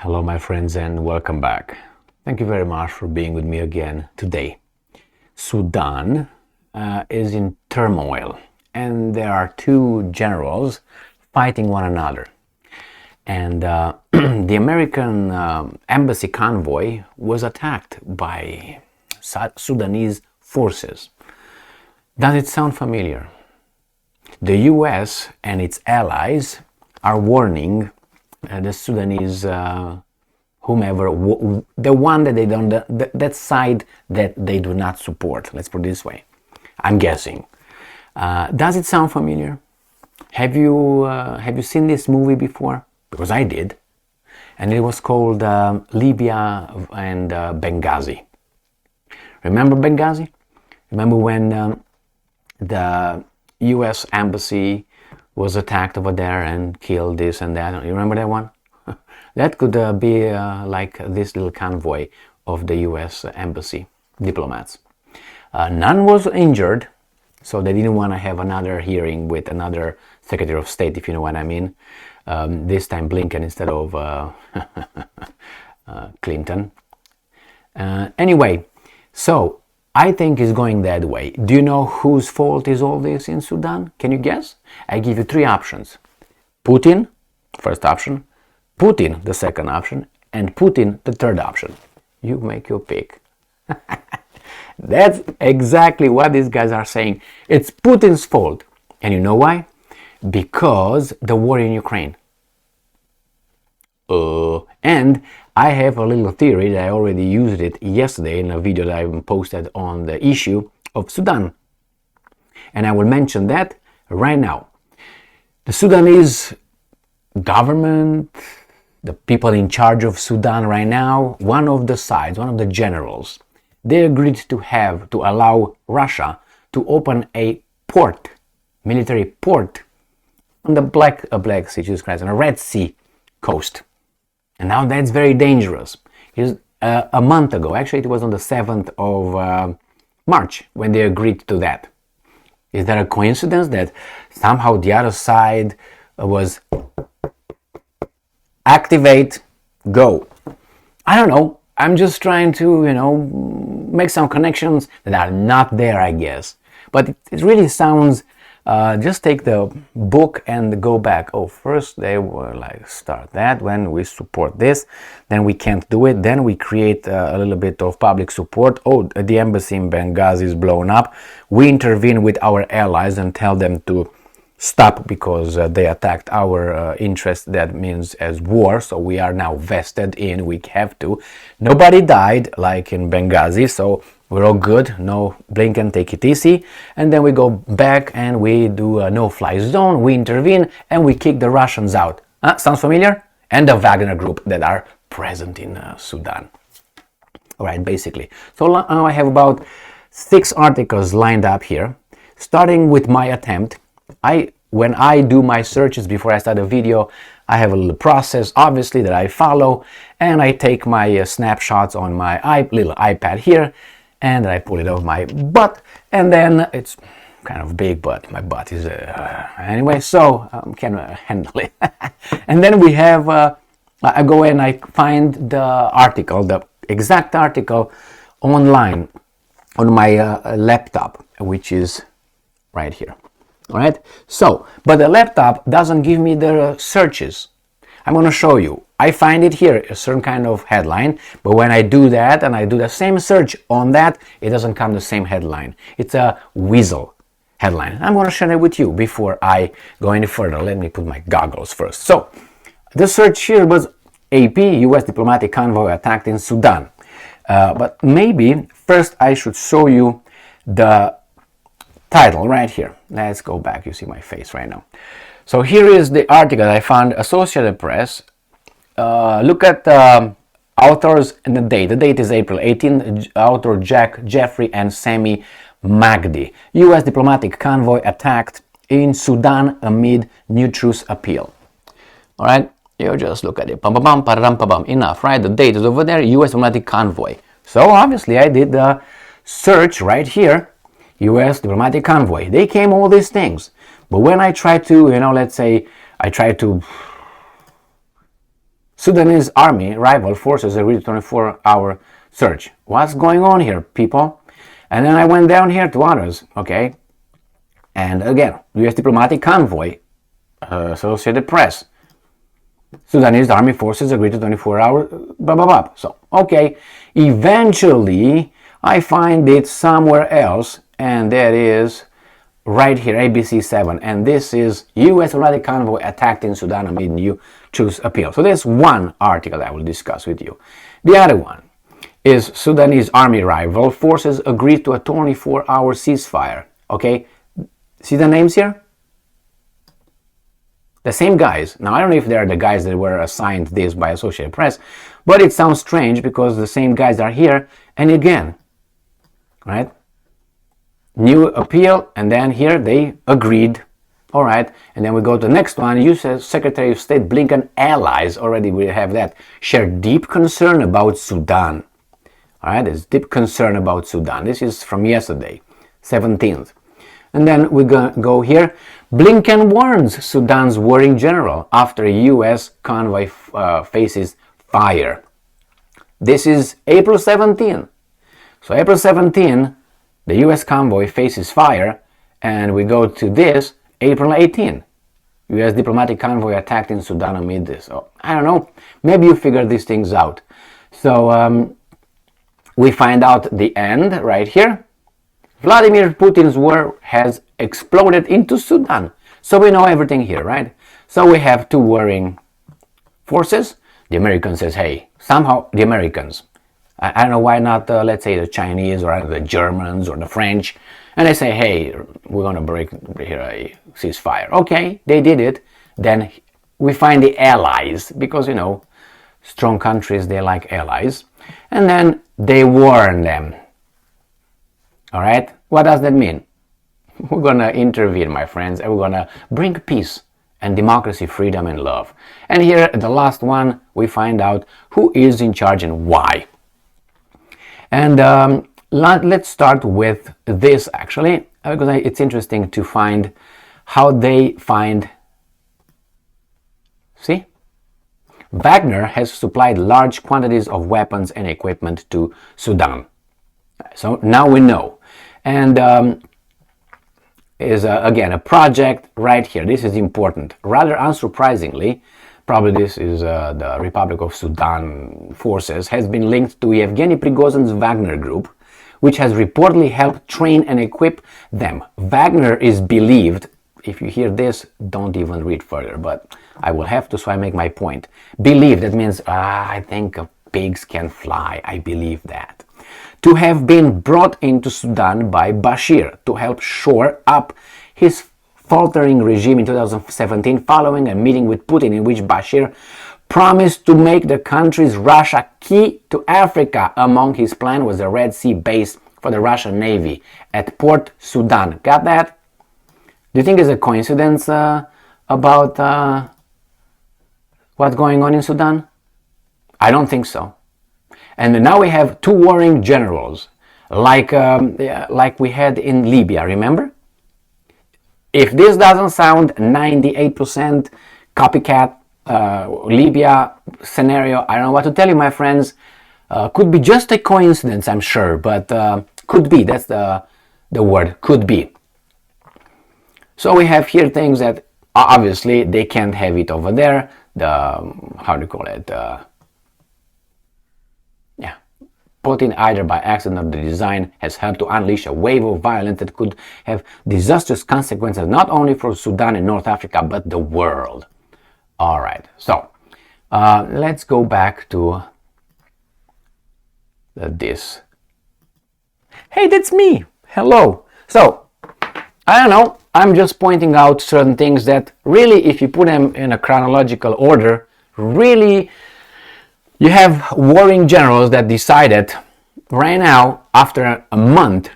Hello, my friends, and welcome back. Thank you very much for being with me again today. Sudan is in turmoil, and there are two generals fighting one another. And the American embassy convoy was attacked by Sudanese forces. Does it sound familiar? The US and its allies are warning the Sudanese, whomever, the one that they don't, that side that they do not support. Let's put it this way. I'm guessing. Does it sound familiar? Have you seen this movie before? Because I did, and it was called Libya and Benghazi. Remember Benghazi? Remember when the U.S. embassy was attacked over there and killed this and that? You remember that one? That could be like this little convoy of the U.S. embassy diplomats. None was injured, so they didn't want to have another hearing with another Secretary of State, if you know what I mean. This time Blinken instead of Clinton. Anyway, so I think it's going that way. Do you know whose fault is all this in Sudan? Can you guess? I give you three options. Putin, first option. Putin, the second option. And Putin, the third option. You make your pick. That's exactly what these guys are saying. It's Putin's fault. And you know why? Because the war in Ukraine. And I have a little theory that I already used it yesterday in a video that I posted on the issue of Sudan. And I will mention that right now. The Sudanese government, the people in charge of Sudan right now, one of the sides, one of the generals, they agreed to allow Russia to open a port, military port, on the Black Sea, Jesus Christ, on the Red Sea coast. And now that's very dangerous. A month ago, actually it was on the 7th of March when they agreed to that. Is that a coincidence that somehow the other side was activate, go? I don't know. I'm just trying to, make some connections that are not there, I guess. But it really sounds, just take the book and go back. Oh, first they were like, start that, when we support this, then we can't do it, then we create a little bit of public support. Oh, the embassy in Benghazi is blown up. We intervene with our allies and tell them to stop because they attacked our interests. That means as war, so we are now vested in, we have to. Nobody died like in Benghazi, so we're all good. No, Blinken, take it easy. And then we go back and we do a no-fly zone, we intervene, and we kick the Russians out. Sounds familiar? And the Wagner Group that are present in Sudan. All right, basically. So now I have about 6 articles lined up here, starting with my attempt. When I do my searches before I start a video, I have a little process, obviously, that I follow, and I take my snapshots on my little iPad here, and I pull it off my butt, and then it's kind of big, but my butt is anyway, so I can handle it. And then we have, I go and I find the article, the exact article online on my laptop, which is right here. All right, so, but the laptop doesn't give me the searches. I'm going to show you. I find it here, a certain kind of headline, but when I do that and I do the same search on that, it doesn't come the same headline. It's a weasel headline. I'm going to share it with you before I go any further. Let me put my goggles first. So, the search here was AP, US diplomatic convoy attacked in Sudan. But maybe first I should show you the title right here. Let's go back. You see my face right now. So here is the article I found, Associated Press. Look at the authors and the date. The date is April 18. Author Jack Jeffrey and Sami Magdi. U.S. diplomatic convoy attacked in Sudan amid new truce appeal. All right, you just look at it. Pam, pam, pam, param, pam, pam. Enough, right? The date is over there. U.S. diplomatic convoy. So obviously I did the search right here. U.S. diplomatic convoy. They came all these things. But when I try to, let's say, I try to Sudanese army rival forces agreed to 24-hour search. What's going on here, people? And then I went down here to others, okay? And again, U.S. diplomatic convoy, Associated Press. Sudanese army forces agreed to 24-hour, blah, blah, blah. So, okay, eventually I find it somewhere else, and that is right here, ABC 7. And this is U.S. diplomatic convoy attacked in Sudan amid new troops appeal. So there's one article I will discuss with you. The other one is Sudanese army rival forces agreed to a 24-hour ceasefire. Okay, see the names here? The same guys. Now, I don't know if they're the guys that were assigned this by Associated Press, but it sounds strange because the same guys are here, and again, right? New appeal, and then here they agreed. All right, and then we go to the next one. U.S. Secretary of State Blinken allies, already we have that, share deep concern about Sudan. All right, there's deep concern about Sudan. This is from yesterday, 17th. And then we go here. Blinken warns Sudan's warring general after U.S. convoy faces fire. This is April 17. So April 17, the U.S. convoy faces fire, and we go to this, April 18. U.S. diplomatic convoy attacked in Sudan amid this. So, I don't know, maybe you figure these things out. So we find out the end right here. Vladimir Putin's war has exploded into Sudan. So we know everything here, right? So we have two warring forces. The Americans says, hey, somehow the Americans, I don't know why not, let's say the Chinese or the Germans or the French, and they say, hey, we're going to break here a ceasefire. Okay, they did it. Then we find the allies, because, you know, strong countries, they like allies. And then they warn them. All right, what does that mean? We're going to intervene, my friends, and we're going to bring peace and democracy, freedom, and love. And here, the last one, we find out who is in charge and why. And let's start with this, actually, because it's interesting to find how they find. See? Wagner has supplied large quantities of weapons and equipment to Sudan. So now we know. And is again a project right here. This is important. Rather unsurprisingly, probably this is the Republic of Sudan forces, has been linked to Yevgeny Prigozhin's Wagner Group, which has reportedly helped train and equip them. Wagner is believed, if you hear this, don't even read further, but I will have to, so I make my point. Believe, that means, I think pigs can fly, I believe that. To have been brought into Sudan by Bashir to help shore up his faltering regime in 2017 following a meeting with Putin in which Bashir promised to make the country's Russia key to Africa. Among his plan was a Red Sea base for the Russian Navy at Port Sudan. Got that? Do you think it's a coincidence about what's going on in Sudan? I don't think so. And now we have two warring generals, like we had in Libya, remember? If this doesn't sound 98% copycat Libya scenario, I don't know what to tell you, my friends. Could be just a coincidence, I'm sure, but could be, that's the word, could be. So we have here things that obviously they can't have it over there, how do you call it, Putin, either by accident or the design, has helped to unleash a wave of violence that could have disastrous consequences not only for Sudan and North Africa, but the world. All right, so let's go back to this. Hey, that's me. Hello. So, I don't know, I'm just pointing out certain things that really, if you put them in a chronological order, really you have warring generals that decided right now, after a month,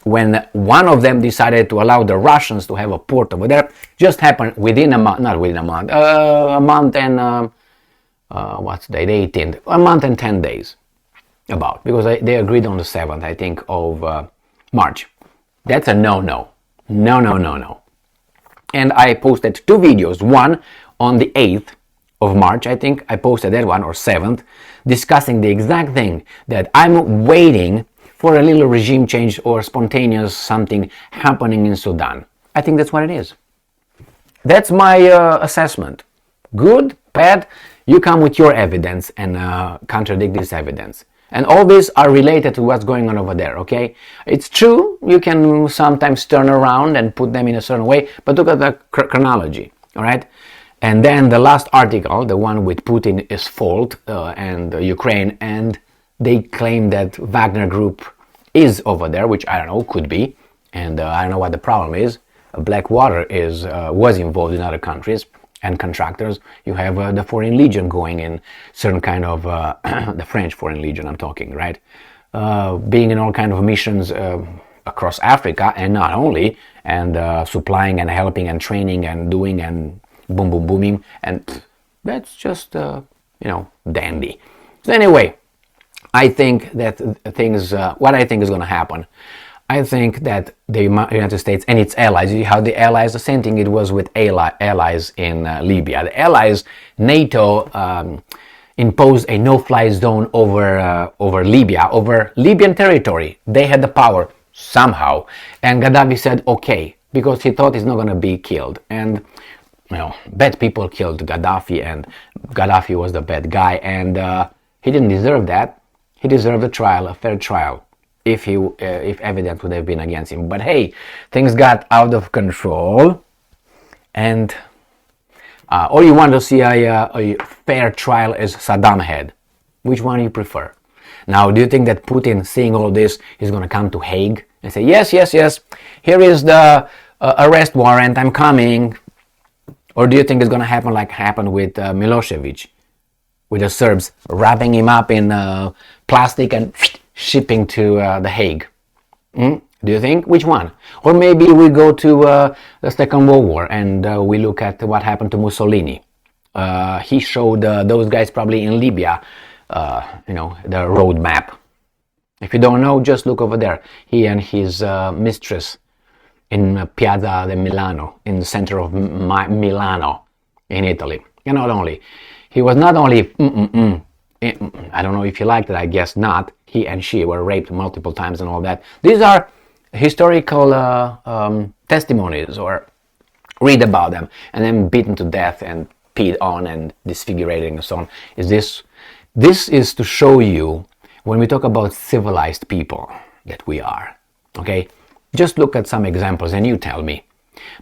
when one of them decided to allow the Russians to have a port over there, just happened within a month, not within a month, a month and, what's the date, 18th, a month and 10 days, about, because they agreed on the 7th, I think, of March. That's a no-no. No. And I posted two videos, one on the 8th of March, I think I posted that one, or 7th, discussing the exact thing, that I'm waiting for a little regime change or spontaneous something happening in Sudan. I think that's what it is. That's my assessment. Good, bad, you come with your evidence and contradict this evidence. And all these are related to what's going on over there, okay? It's true, you can sometimes turn around and put them in a certain way, but look at the chronology, all right? And then the last article, the one with Putin is fault and Ukraine, and they claim that Wagner Group is over there, which I don't know, could be, and I don't know what the problem is. Blackwater was involved in other countries and contractors. You have the Foreign Legion going in certain kind of the French Foreign Legion, I'm talking, right? Being in all kind of missions across Africa, and not only, and supplying and helping and training and doing and boom boom booming, and that's just dandy. So anyway, I think that what I think is going to happen, I think that the United States and its allies, how the allies, the same thing it was with allies in Libya. The allies, NATO imposed a no-fly zone over Libya, over Libyan territory. They had the power somehow, and Gaddafi said okay, because he thought he's not going to be killed. And bad people killed Gaddafi, and Gaddafi was the bad guy, and he didn't deserve that. He deserved a trial, a fair trial, if evidence would have been against him. But hey, things got out of control, and or you want to see a fair trial as Saddam had. Which one do you prefer? Now, do you think that Putin, seeing all this, is going to come to Hague and say, yes, here is the arrest warrant, I'm coming? Or do you think it's going to happen like happened with Milosevic, with the Serbs wrapping him up in plastic and shipping to The Hague? Do you think? Which one? Or maybe we go to the Second World War and we look at what happened to Mussolini. He showed those guys probably in Libya, the road map. If you don't know, just look over there. He and his mistress in Piazza di Milano, in the center of Milano, in Italy. And not only, he was not only, I don't know if you liked it, I guess not. He and she were raped multiple times and all that. These are historical testimonies, or read about them, and then beaten to death and peed on and disfigurated and so on. This is to show you, when we talk about civilized people, that we are, okay? Just look at some examples and you tell me.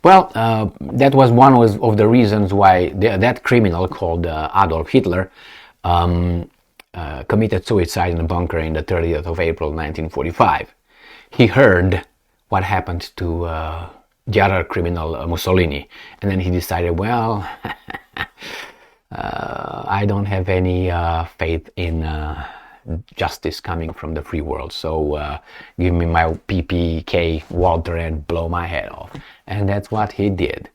Well, that was one of the reasons why that criminal called Adolf Hitler committed suicide in a bunker in the 30th of April 1945. He heard what happened to the other criminal, Mussolini, and then he decided, well, I don't have any faith in justice coming from the free world, so give me my PPK Walter and blow my head off. And that's what he did.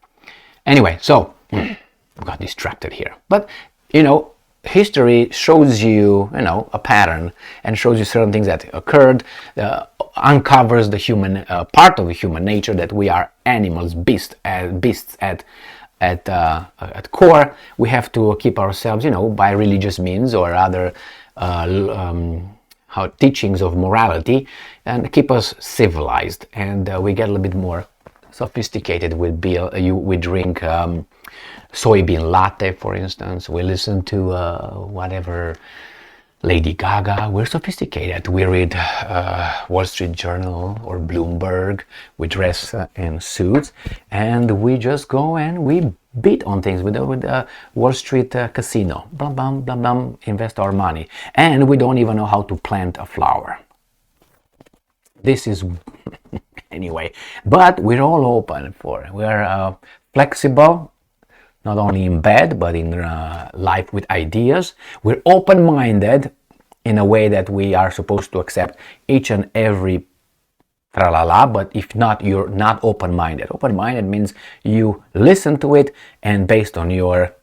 Anyway, so I got distracted here, but history shows you a pattern and shows you certain things that occurred, uncovers the human part of the human nature, that we are animals, beasts at core. We have to keep ourselves by religious means or other teachings of morality, and keep us civilized, and we get a little bit more sophisticated. We drink soybean latte, for instance. We listen to whatever, Lady Gaga. We're sophisticated. We read Wall Street Journal or Bloomberg. We dress in suits, and we just go and we beat on things with Wall Street casino. Blam, blam, blam, blam, invest our money. And we don't even know how to plant a flower. This is, anyway, but we're all open for it. We're flexible, not only in bed, but in life with ideas. We're open-minded in a way that we are supposed to accept each and every tra-la-la, but if not, you're not open-minded. Open-minded means you listen to it and based on your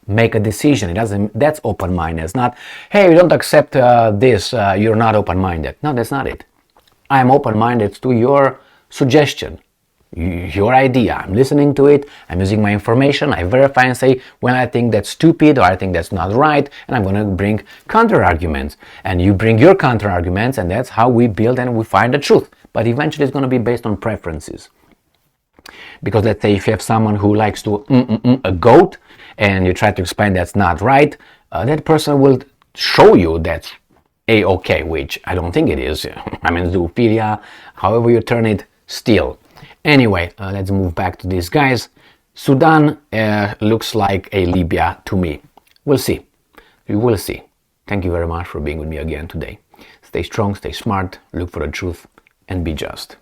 make a decision. That's open-minded. It's not, hey, you don't accept this, you're not open-minded. No, that's not it. I'm open-minded to your suggestion. your idea. I'm listening to it, I'm using my information, I verify and say when I think that's stupid or I think that's not right, and I'm going to bring counter arguments. And you bring your counter arguments, and that's how we build and we find the truth. But eventually it's going to be based on preferences. Because let's say if you have someone who likes to a goat, and you try to explain that's not right, that person will show you that's a-okay, which I don't think it is. I mean, zoophilia, however you turn it, still. Anyway, let's move back to these guys. Sudan looks like a Libya to me. We'll see. We will see. Thank you very much for being with me again today. Stay strong, stay smart, look for the truth, and be just.